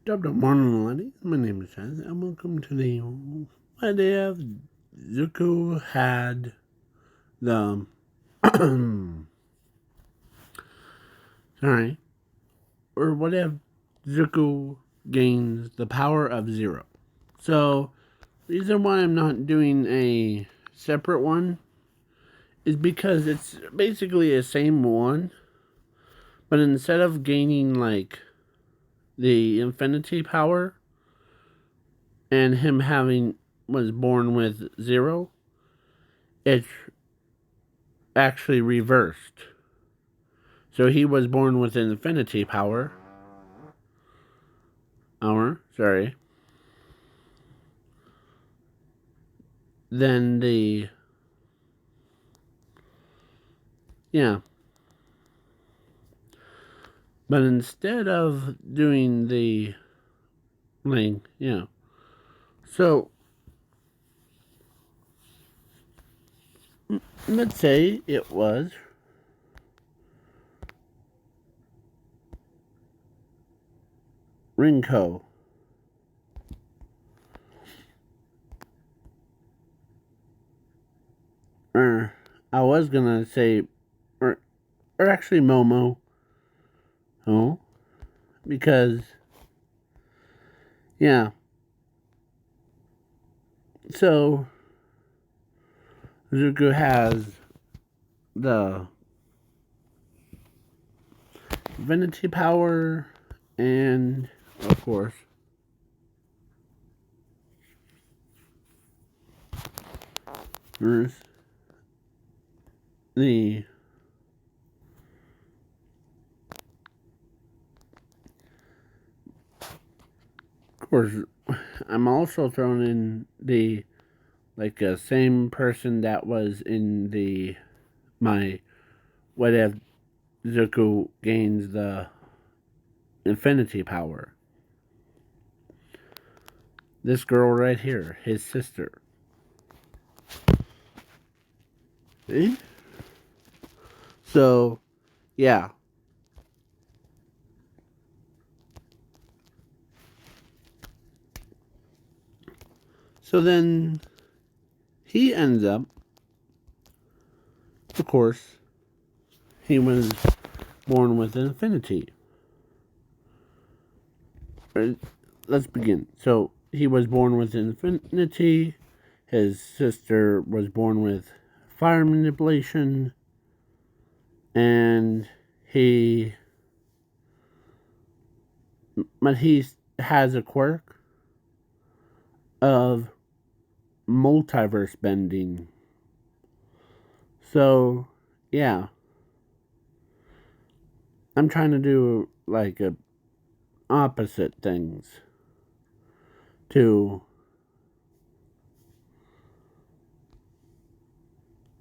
Good morning, ladies. My name is Seth, and welcome to the what if Zuko had the sorry, or what if Zuko gains the power of zero? So, reason why I'm not doing a separate one is because it's basically the same one, but instead of gaining like the infinity power and him having was born with zero, it's actually reversed. So he was born with infinity power. Sorry. Then the yeah. But instead of doing the like, yeah. So let's say it was Rinko. Or I was gonna say or actually Momo. Oh. Because yeah. So Zuko has the divinity power and of course there's the of course I'm also throwing in the like same person that was in the my what if Zuko gains the infinity power. This girl right here, his sister. See? So yeah. So then he ends up, of course, he was born with infinity. Let's begin. So he was born with infinity. His sister was born with fire manipulation. And but he has a quirk of multiverse bending. So, yeah. I'm trying to do like a opposite things to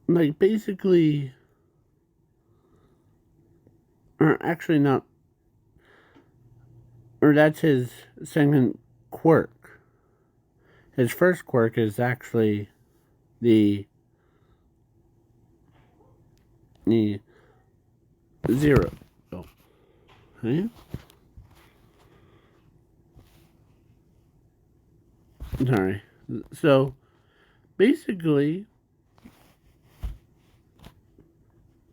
like basically or actually not or that's his second quirk. His first quirk is actually the the zero. Oh, okay. Sorry. So basically,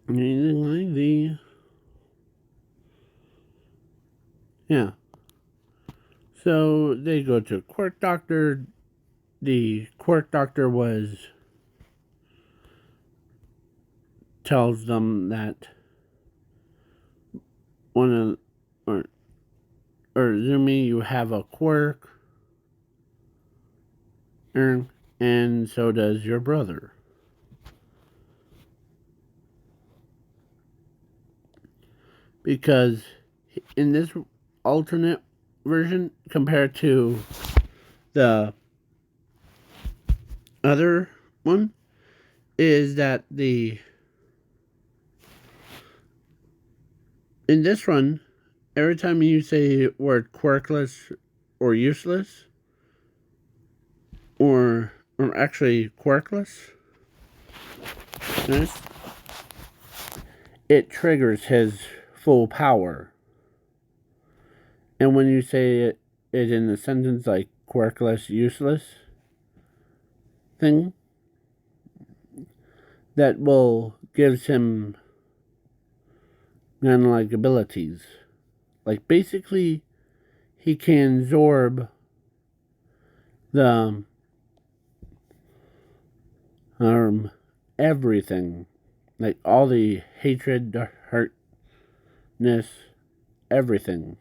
using the yeah. So they go to Quirk Doctor. The Quirk Doctor tells them that one of or Zumi, you have a quirk, and so does your brother. Because in this alternate version, compared to the other one, is that in this one, every time you say the word quirkless or useless, or actually quirkless, yes, it triggers his full power. And when you say it it in a sentence like quirkless, useless thing that will gives him kind of like abilities. Like basically, he can absorb the everything, like all the hatred, the hurtness, everything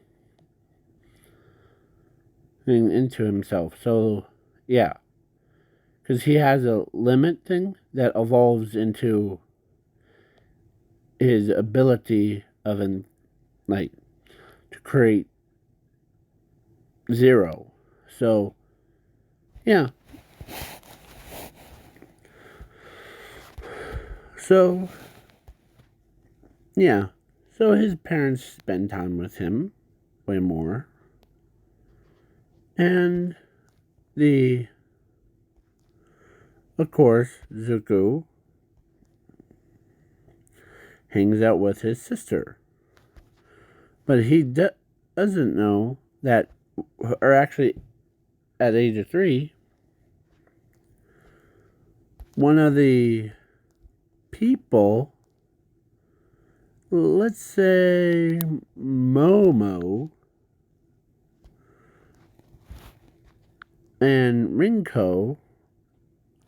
into himself. So yeah, because he has a limit thing that evolves into his ability of like to create zero. So yeah. So yeah. So his parents spend time with him way more. And the of course Zuko hangs out with his sister. But he doesn't know that, or actually at age of 3, one of the people, let's say Momo and Rinko,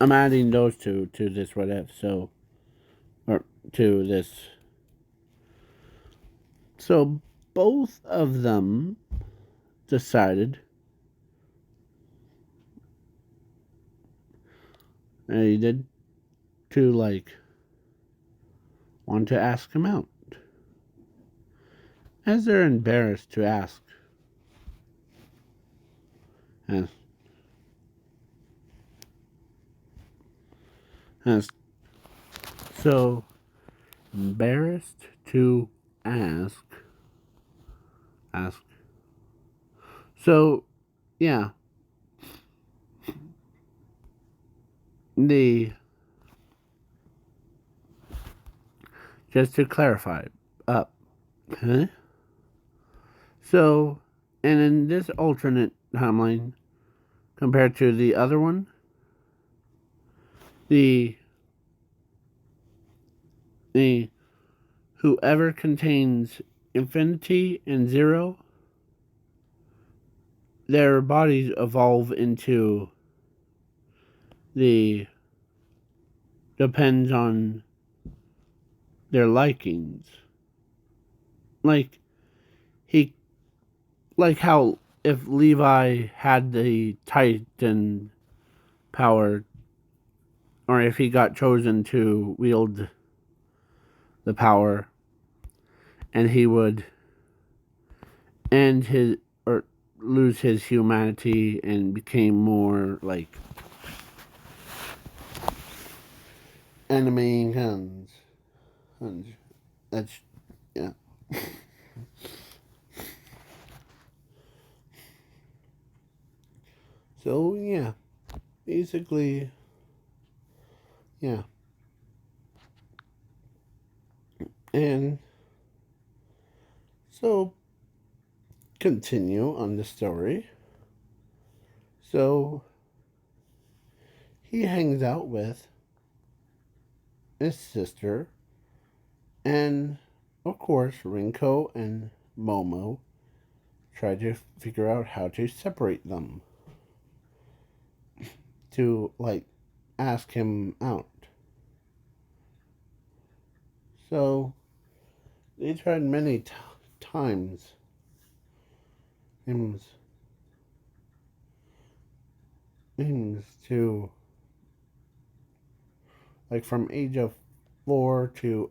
I'm adding those two to this what if, so, or to this. So both of them decided they did to like want to ask him out, as they're embarrassed to ask. As, as so embarrassed to ask. So, yeah, the just to clarify, huh? So, and in this alternate timeline, compared to the other one, the the whoever contains infinity and zero, their bodies evolve into the depends on their likings. Like he like how if Levi had the Titan power, or if he got chosen to wield the power, and he would end his or lose his humanity and became more like anime guns. That's yeah. So yeah, basically, yeah, and so continue on the story. So he hangs out with his sister, and of course, Rinko and Momo try to figure out how to separate them to like ask him out. So they tried many times. Aims, aims to like from age of 4 to,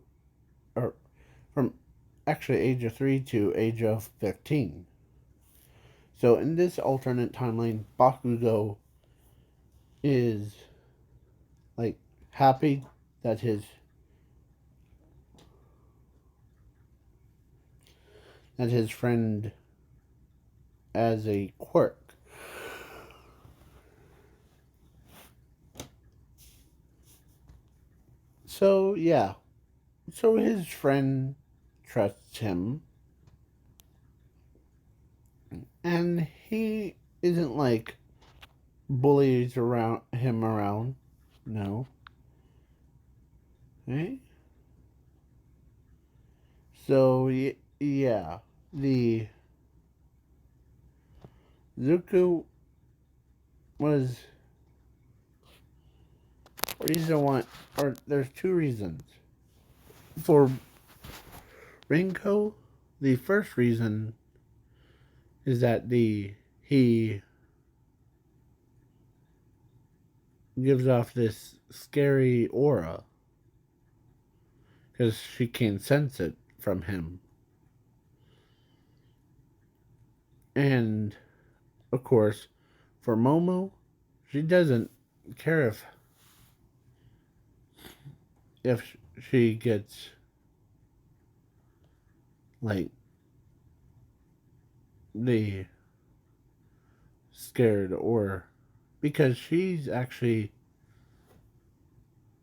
or from actually age of 3 to age of 15. So in this alternate timeline, Bakugo is like happy that his friend as a quirk. So yeah, so his friend trusts him, And he isn't like bullies around. No. Right? So, yeah. The Zuko was reason one, or there's two reasons. For Rinko, the first reason is that he gives off this scary aura because she can sense it from him. And of course, for Momo, she doesn't care if she gets like the scared or because she's actually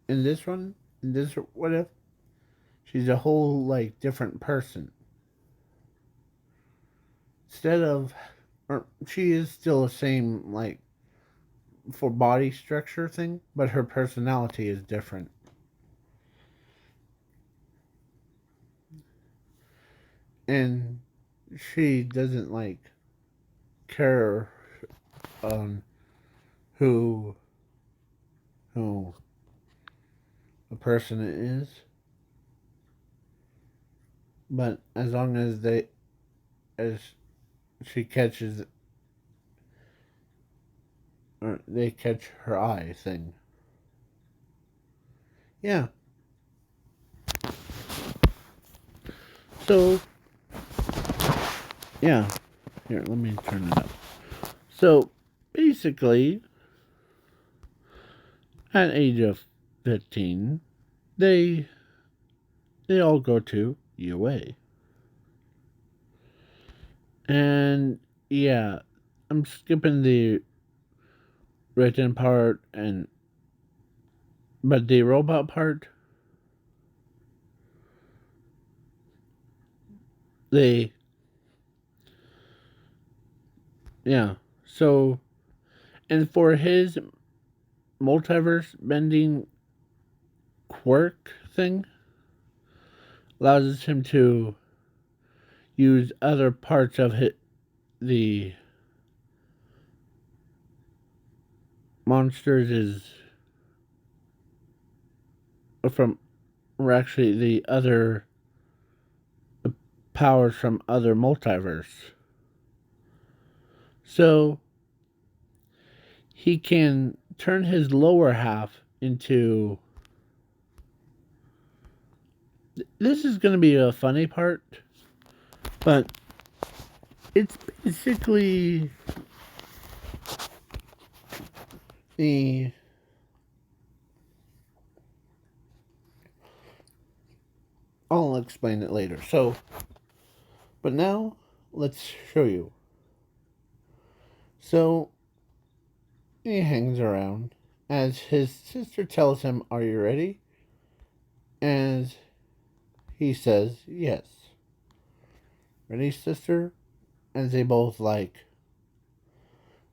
in this one in this what if she's a whole like different person instead of or she is still the same like for body structure thing but her personality is different and she doesn't like care on who who a person is but as long as as she catches or they catch her eye thing yeah so yeah here let me turn it up so basically at age of 15 they they all go to UA. And yeah, I'm skipping the written part and but the robot part they yeah. So and for his multiverse bending quirk thing allows him to use other parts of the monsters is from or actually the other powers from other multiverse. So he can turn his lower half into. This is going to be a funny part, but it's basically the. I'll explain it later. So, but now let's show you. So he hangs around as his sister tells him, "Are you ready?" And he says, "Yes." Ready, sister? And they both like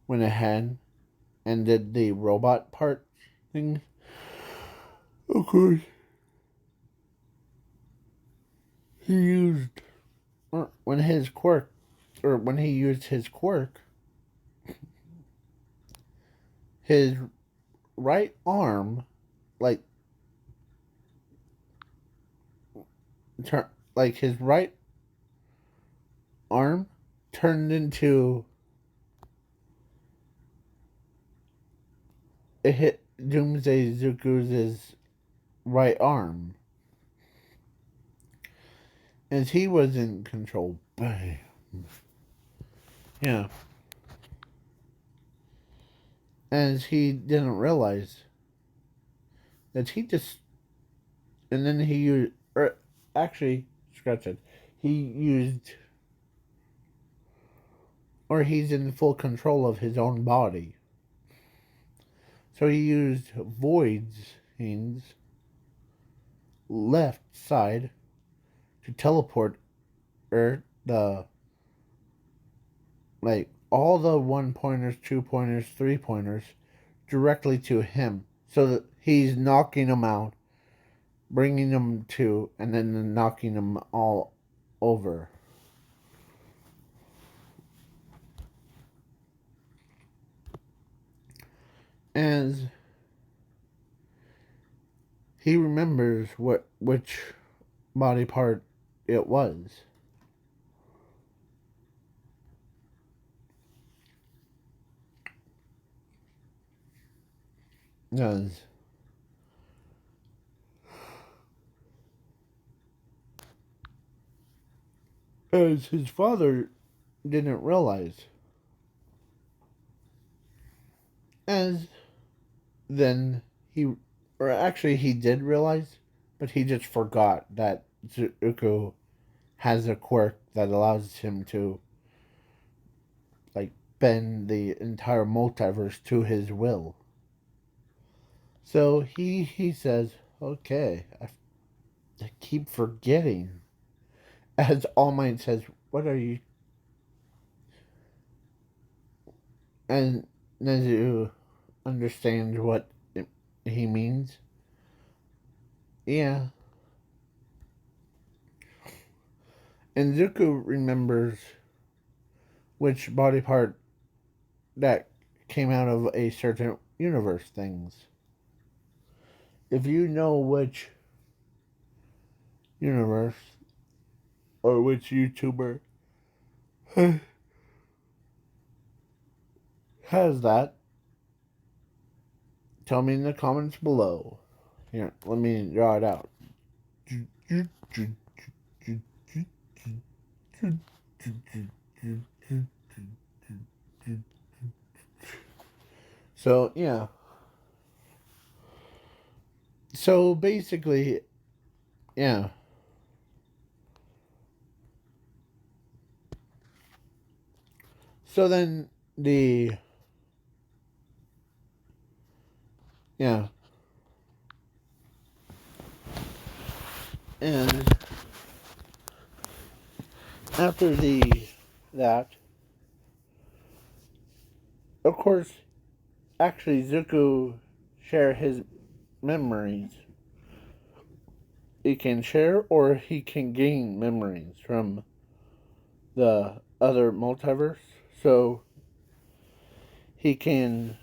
went ahead and did the robot part thing. Of course, he used or when his quirk or when he used his quirk, his right arm like like his right arm turned into it hit Doomsday Zuku's right arm. As he was in control. Bam. Yeah. As he didn't realize that he just and then he used or actually scratch it. He used or he's in full control of his own body. So he used Void's left side to teleport the like all the 1-pointers, 2-pointers, 3-pointers directly to him. So that he's knocking them out, bringing them to, and then knocking them all over. As he remembers which body part it was. As his father didn't realize. As then or actually he did realize, but he just forgot that Zuko has a quirk that allows him to, like, bend the entire multiverse to his will. So he says, okay, I keep forgetting. As All Might says, what are you? And Nezu understands what he means. Yeah. And Zuko remembers which body part that came out of a certain universe things. If you know which universe or which YouTuber has that, tell me in the comments below. Here, let me draw it out. So, yeah. So, basically, yeah. So then, yeah. And after that, of course, actually, Zuko share his memories. He can share or he can gain memories from the other multiverse. So he can,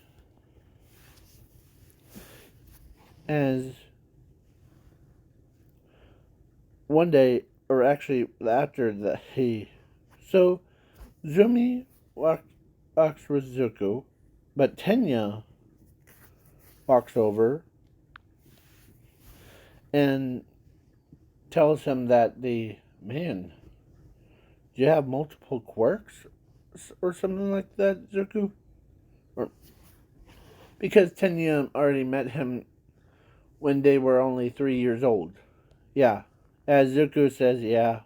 as one day, or actually after that, so Zumi walks with Zuko, but Tenya walks over and tells him that do you have multiple quirks or something like that, Zuko? Or, because Tenya already met him when they were only 3 years old. Yeah. As Zuko says, yeah,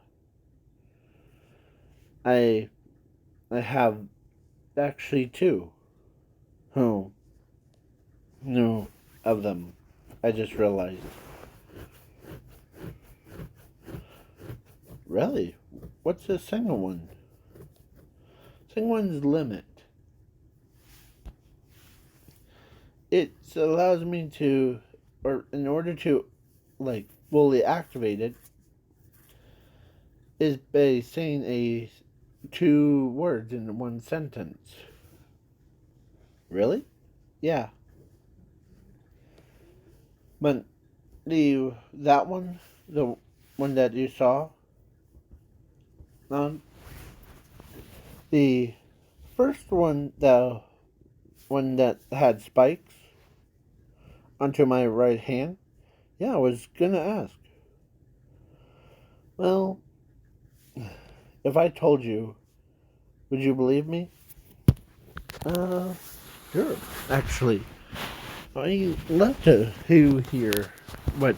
I have actually two. Who? No, of them. I just realized. Really? What's the single one? Single one's limit. It allows me to, or in order to, like, fully activate it, is by saying 2 words in one sentence. Really? Yeah. But that one, the one that you saw, the first one, the one that had spikes onto my right hand, yeah, I was gonna ask. Well, if I told you, would you believe me? Sure. Actually, I love to hear what.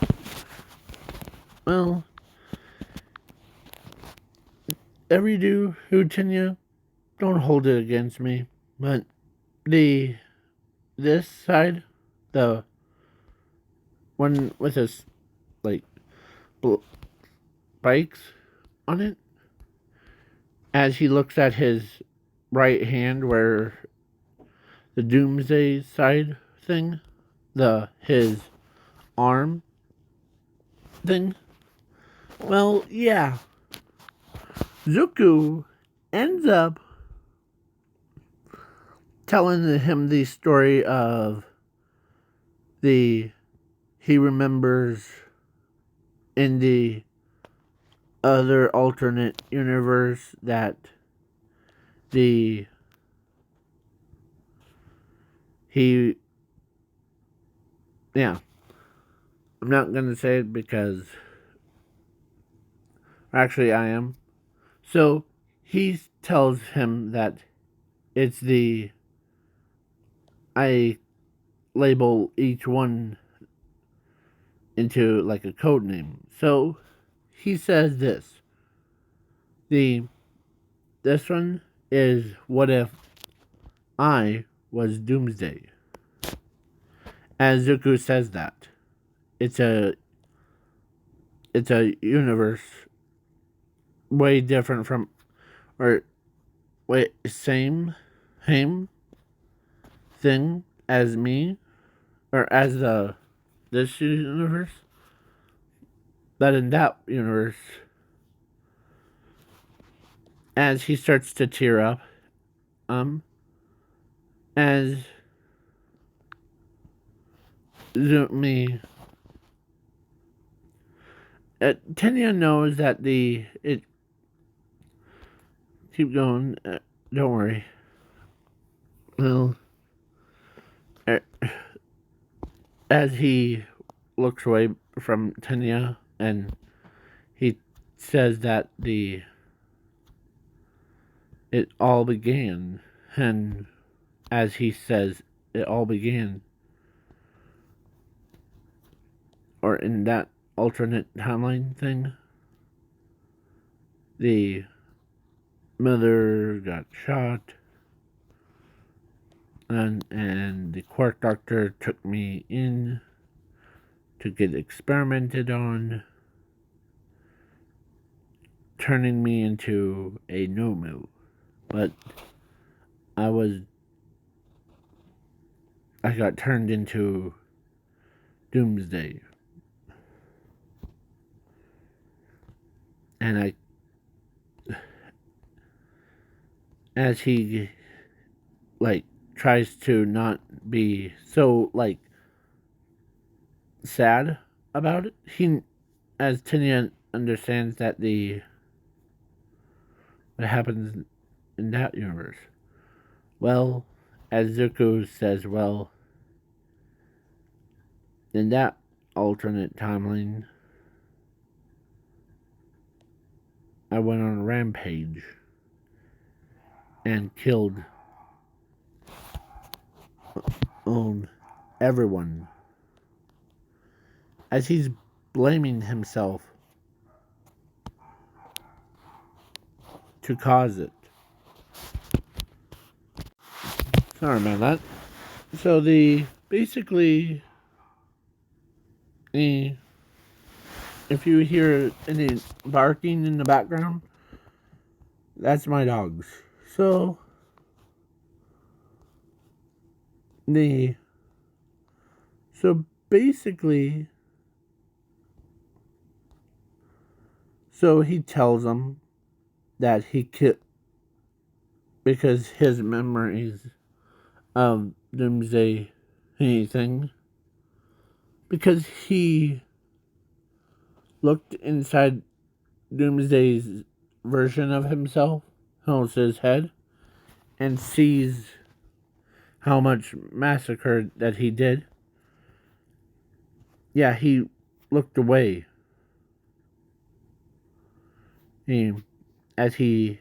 Well, every do who Tanya, don't hold it against me. But this side, the one with his like spikes on it, as he looks at his right hand where the Doomsday side thing, his arm thing. Well, yeah, Zuko ends up telling him the story of the he remembers in the other alternate universe that the he yeah, I'm not gonna say it because actually I am. So he tells him that it's the I label each one into like a code name. So he says the this one is what if I was Doomsday. As Zuko says that. It's a universe way different from or wait same thing as me or as the this universe. But in that universe, as he starts to tear up, um, as me, Tenya knows that it keep going. Don't worry. Well, uh, as he looks away from Tenya and he says that it all began, and as he says it all began, or in that alternate timeline thing, the mother got shot, and the Quark Doctor took me in to get experimented on, turning me into a Nomu. But I got turned into Doomsday. And as he, like, tries to not be so, like, sad about it, as Tinian understands that what happens in that universe. Well, as Zuko says, well, in that alternate timeline, I went on a rampage and killed everyone. As he's blaming himself to cause it. Sorry about that. So basically, if you hear any barking in the background, that's my dogs. So so basically, so he tells them that he killed because his memories of Doomsday anything, because he looked inside Doomsday's version of himself, holds his head, and sees how much massacre that he did. Yeah, he looked away. As he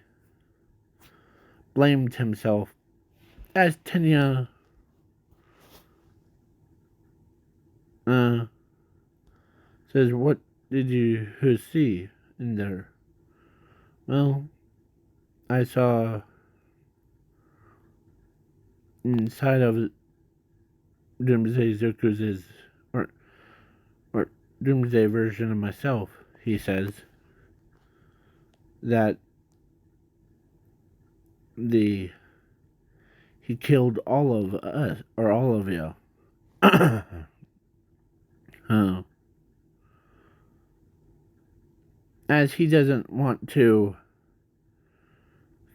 blamed himself. As Tenya says, what did you see in there? Well, I saw inside of Doomsday Zuku's or Doomsday version of myself, he says that he killed all of us, or all of you. uh, as he doesn't want to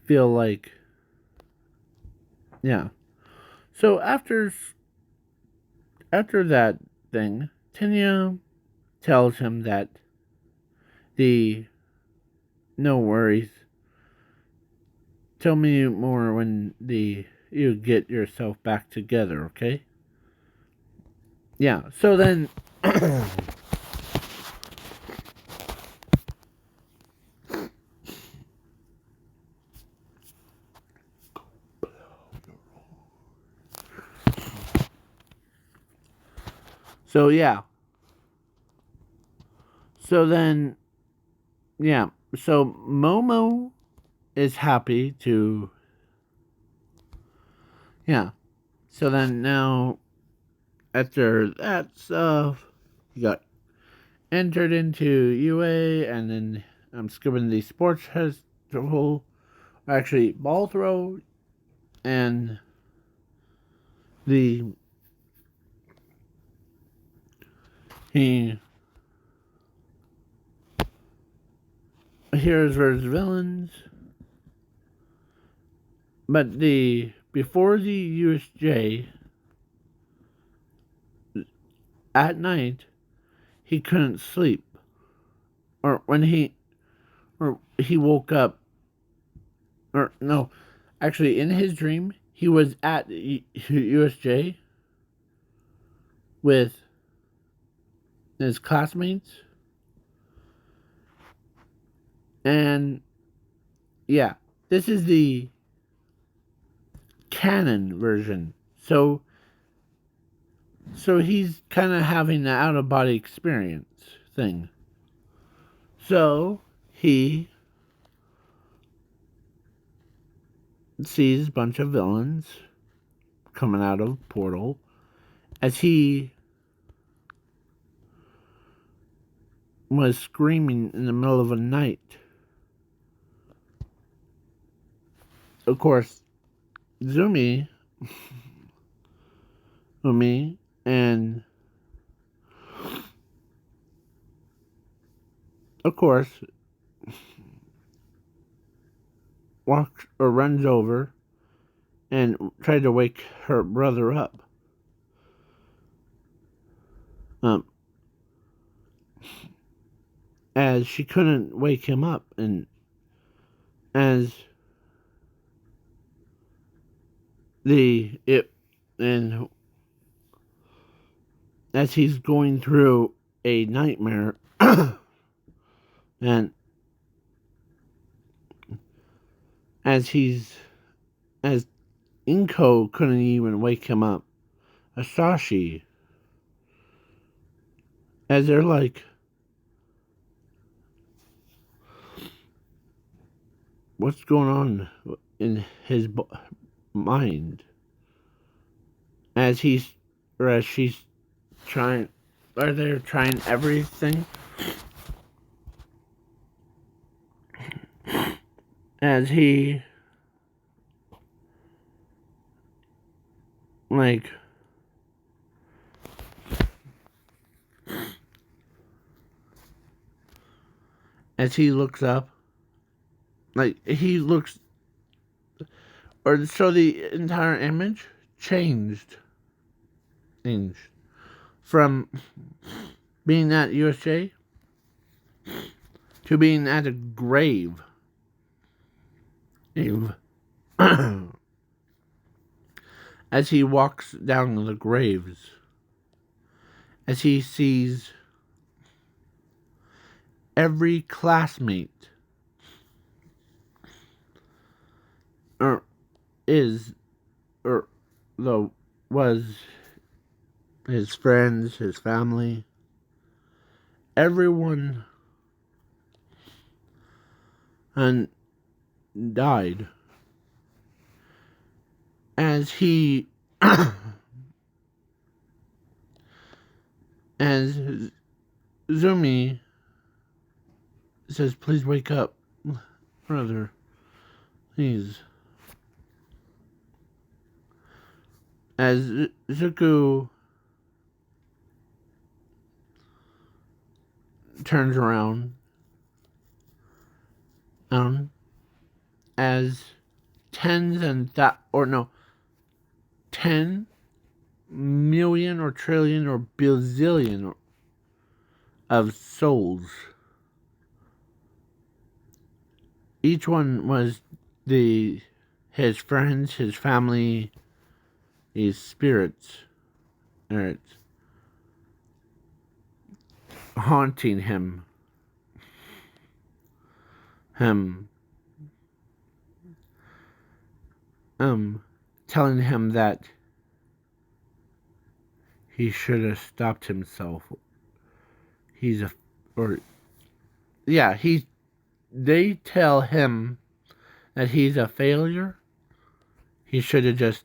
feel like, yeah. So after that thing, Tanya tells him that the no worries. Tell me more when you get yourself back together, okay? Yeah. So then so yeah. So then yeah. So Momo is happy to, yeah. So then now after that stuff, he got entered into UA, and then I'm skipping the sports festival, actually ball throw, and the he heroes versus villains, but the before the USJ at night he couldn't sleep, or when he woke up, or no, actually in his dream he was at USJ with his classmates, and yeah, this is the canon version. So he's kind of having the out of body experience thing. So he sees a bunch of villains coming out of a portal as he was screaming in the middle of the night. Of course, Umi, and of course, walks or runs over and tried to wake her brother up. As she couldn't wake him up, and as and as he's going through a nightmare, and as Inko couldn't even wake him up, Asashi, as they're like, what's going on in his mind, as she's trying, or they're trying everything, as he like as he looks up, like he looks, or so the entire image changed from being at USJ to being at a grave. As he walks down the graves, as he sees every classmate, or is, or though was his friends, his family, everyone, and died. As he, as Zumi says, please wake up, brother, please. As Zuko turns around, as tens and 10 million or trillion or bazillion of souls. Each one was his friends, his family, his spirits, haunting him, telling him that he should have stopped himself. They tell him that he's a failure. He should have just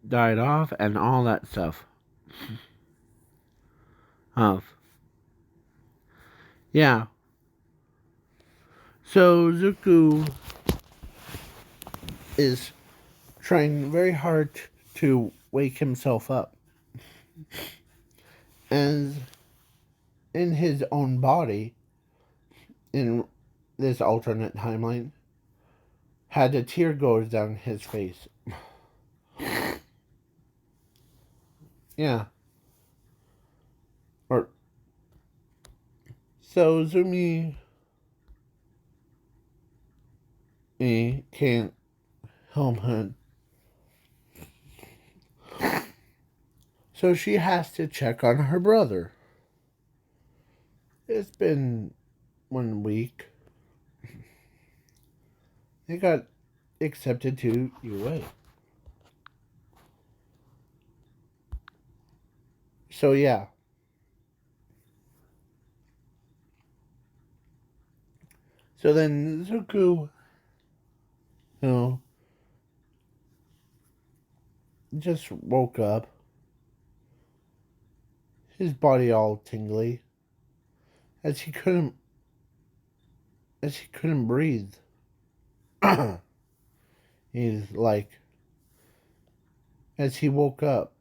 died off and all that stuff. Yeah. So Zuko is trying very hard to wake himself up. And in his own body, in this alternate timeline, had a tear goes down his face. Yeah. So Zumi can't help him. So she has to check on her brother. It's been 1 week. They got accepted to UA. So yeah. So then Zuko, just woke up. His body all tingly. As he couldn't breathe. He's like, as he woke up,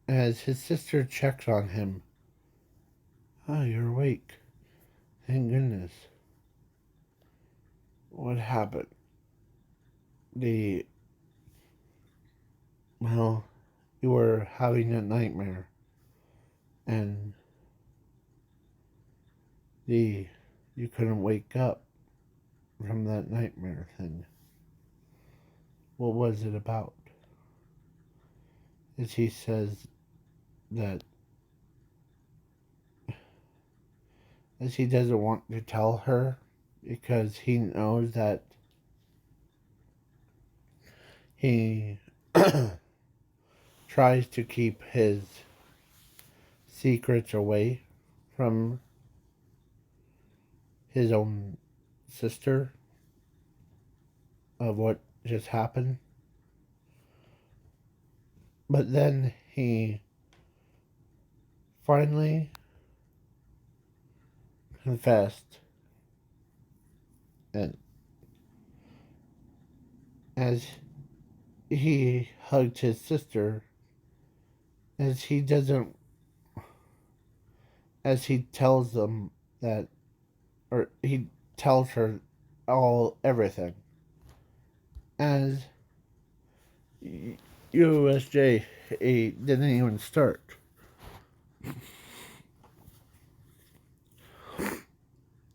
as his sister checked on him. Oh, you're awake. Thank goodness. What happened? You were having a nightmare. And you couldn't wake up from that nightmare thing. What was it about? As he says that, as he doesn't want to tell her because he knows that he tries to keep his secrets away from his own sister of what just happened. But then he finally confessed, and as he hugged his sister, as he tells them that, or he tells her everything, as USJ didn't even start.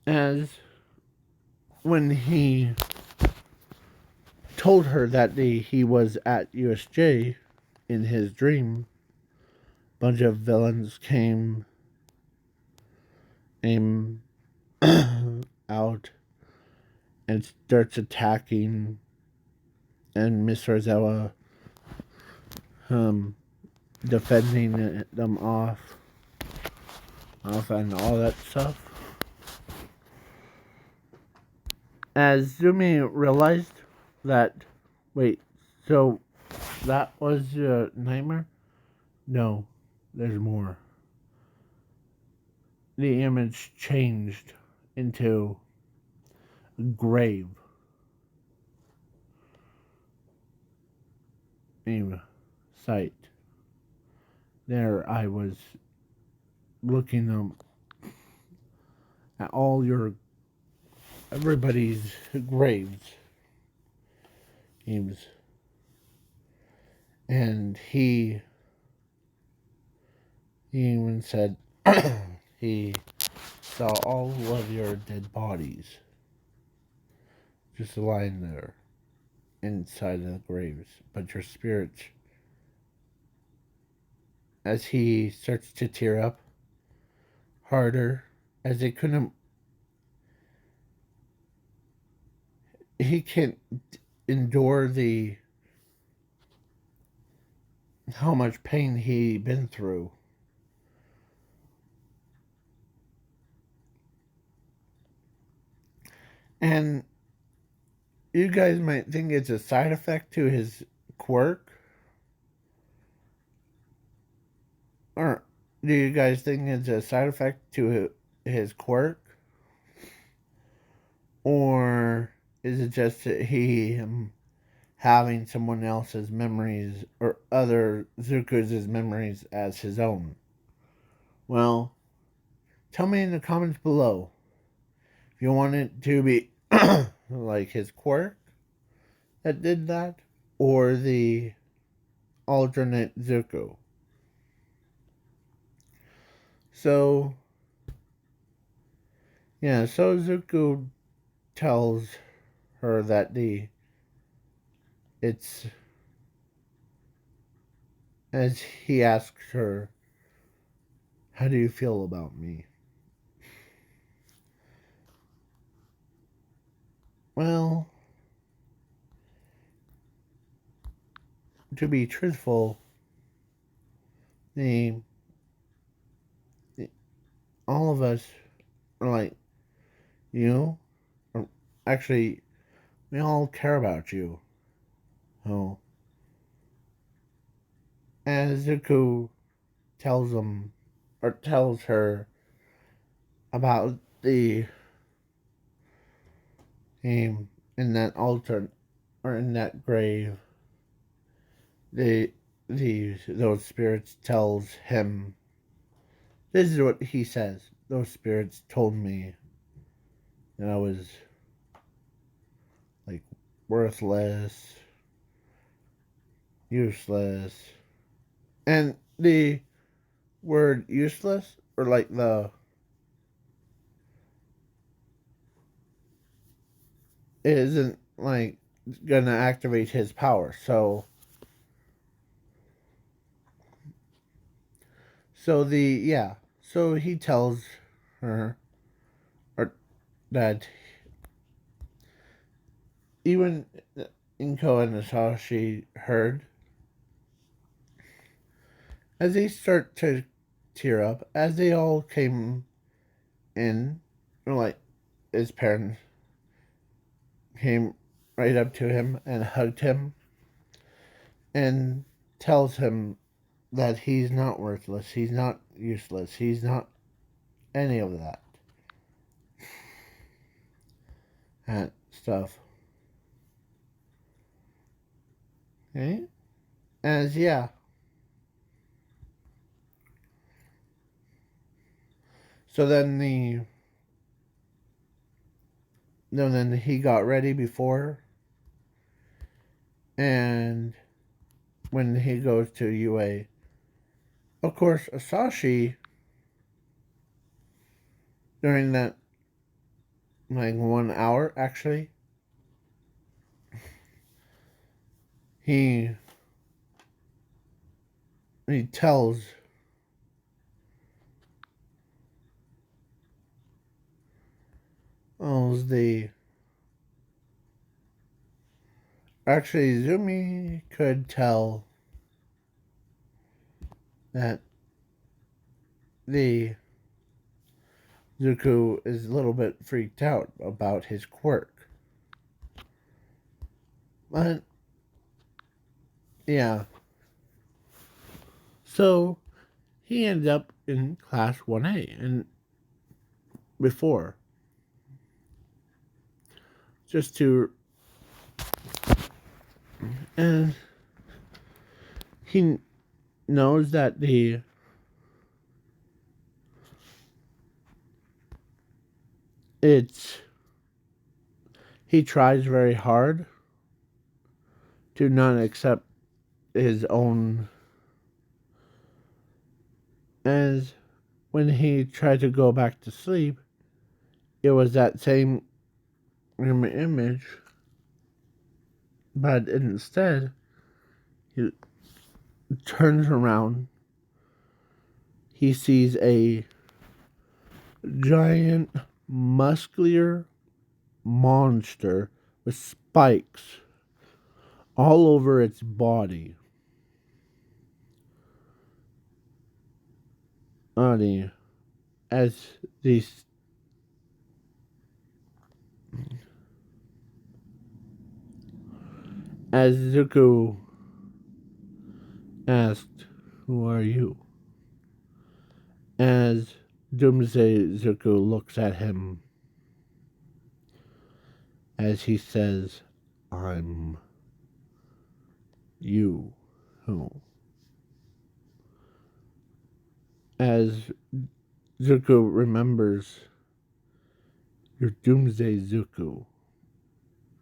As when he told her that he was at USJ in his dream, a bunch of villains came out and starts attacking, and Miss Rosella defending them off and all that stuff. As Zumi realized that, wait, so that was a nightmare? No, there's more. The image changed into a grave. site. There I was looking at all everybody's graves. And he even said he saw all of your dead bodies just lying there inside the graves. But your spirits, as he starts to tear up harder, as he can't endure how much pain he been through. And you guys might think it's a side effect to his quirk. Or do you guys think it's a side effect to his quirk? Or is it just that having someone else's memories or other Zuko's memories as his own? Well, tell me in the comments below if you want it to be like his quirk that did that, or the alternate Zuko. So, yeah, so Zuko tells her that it's, as he asks her, how do you feel about me? Well, to be truthful, the all of us are like, you, or actually, we all care about you. Oh, as Zuko tells him, or tells her about in that altar, or in that grave, those spirits tells him, this is what he says, those spirits told me that I was like worthless, useless. And the word useless, or like isn't like gonna activate his power. So so he tells her, or that even Inko and Nasashi heard, as they start to tear up, as they all came in, or like his parents came right up to him and hugged him and tells him that he's not worthless, he's not useless, he's not any of that. And stuff. Okay? As so then then he got ready before, and when he goes to UA, of course, Asashi, during that like 1 hour, actually, he tells the actually Zumi could tell that the Zuko is a little bit freaked out about his quirk. But yeah. So he ended up in class 1A and before. And he knows that it's he tries very hard to not accept his own, as when he tried to go back to sleep, it was that same image, but instead he turns around, he sees a giant muscular monster with spikes all over its body. As these as Zuko asked, "Who are you?" As Doomsday Zuko looks at him as he says, "I'm you." Who? As Zuko remembers, "You're Doomsday Zuko."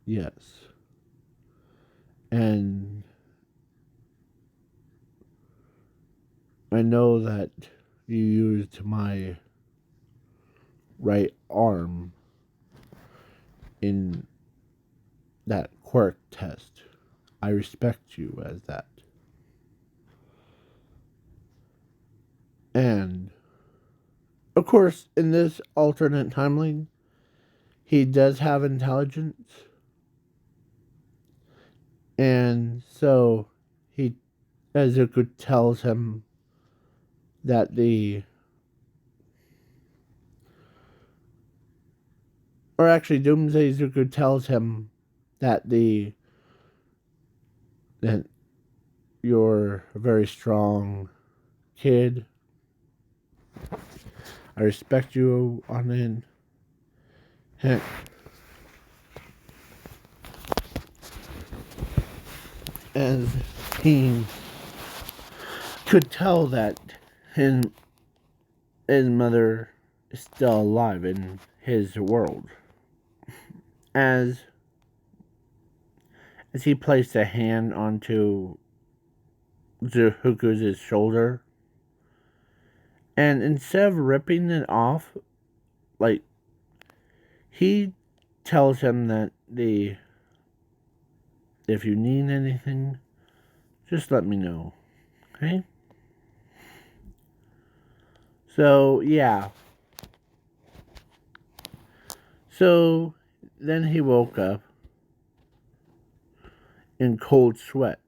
Yes. And I know that you used my right arm in that quirk test. I respect you as that. And, of course, in this alternate timeline, he does have intelligence. And so, Zuko tells him that Doomsday Zuko tells him that that you're a very strong kid. I respect you on it. Heck, as he could tell that his mother is still alive in his world. As he placed a hand onto Zuko's shoulder, and instead of ripping it off, like, he tells him that if you need anything, just let me know, okay? So, yeah. So, then he woke up in cold sweat.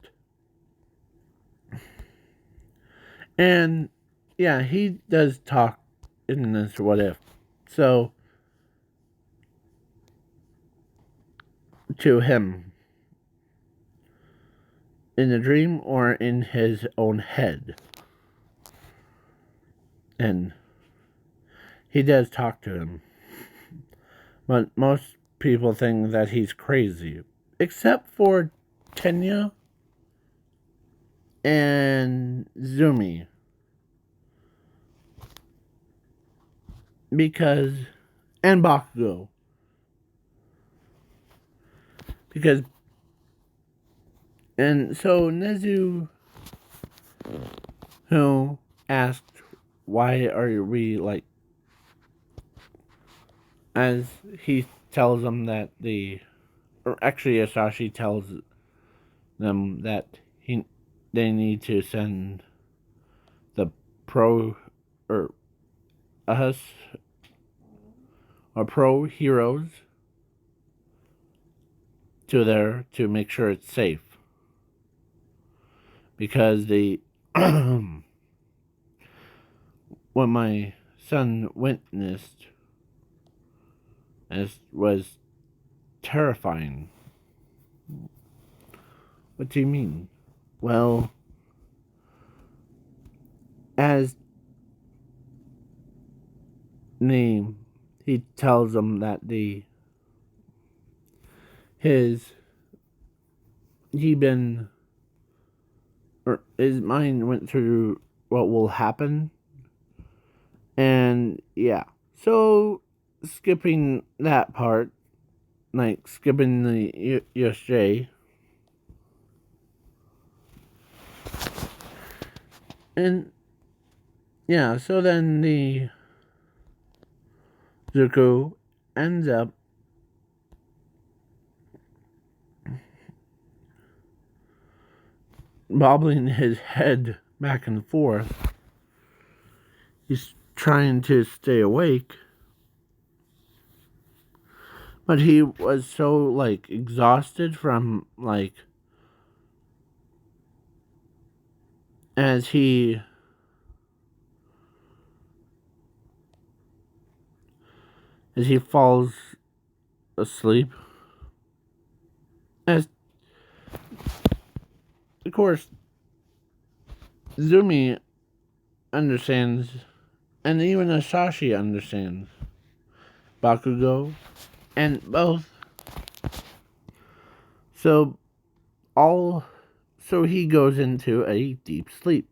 And, yeah, he does talk in this what if. So, to him, in the dream or in his own head. And he does talk to him. But most people think that he's crazy. Except for Tenya and Zumi. And Bakugo. And so Nezu, who asked, why are we like, as he tells them that Asashi tells them that they need to send the pro heroes to make sure it's safe, because what my son witnessed was terrifying. What do you mean? Well, as he tells them that or his mind went through what will happen. And yeah, so skipping that part, like skipping the USJ, and yeah, so then the Zuko ends up bobbling his head back and forth. He's trying to stay awake, but he was so like exhausted from like as he falls asleep. As of course Zumi understands, and even Asashi understands Bakugo, and both. So he goes into a deep sleep.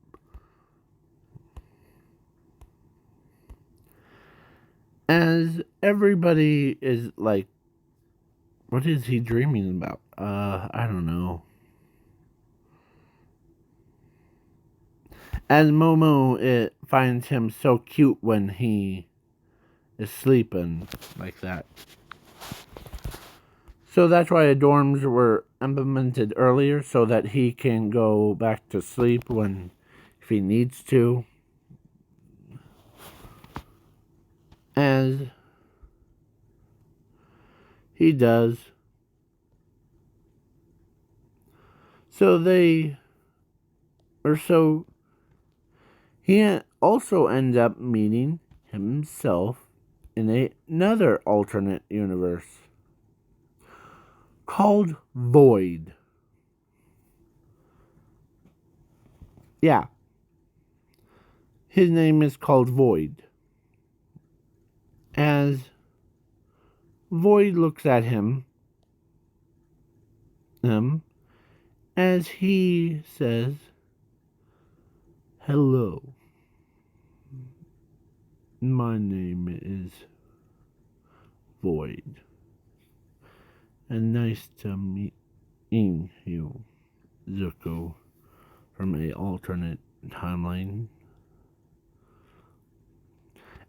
As everybody is like, what is he dreaming about? I don't know. As Momo, it finds him so cute when he is sleeping like that. So that's why dorms were implemented earlier, so that he can go back to sleep if he needs to. As he does. So he also ends up meeting himself in another alternate universe called Void. Yeah. His name is called Void. As Void looks at him as he says, "Hello. My name is Void. And nice to meet you, Zuko, from an alternate timeline."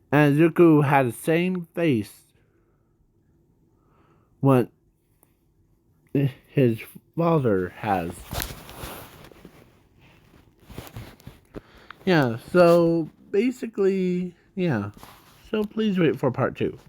And Zuko had the same face what his father has. Yeah, so basically, yeah. So please wait for part 2.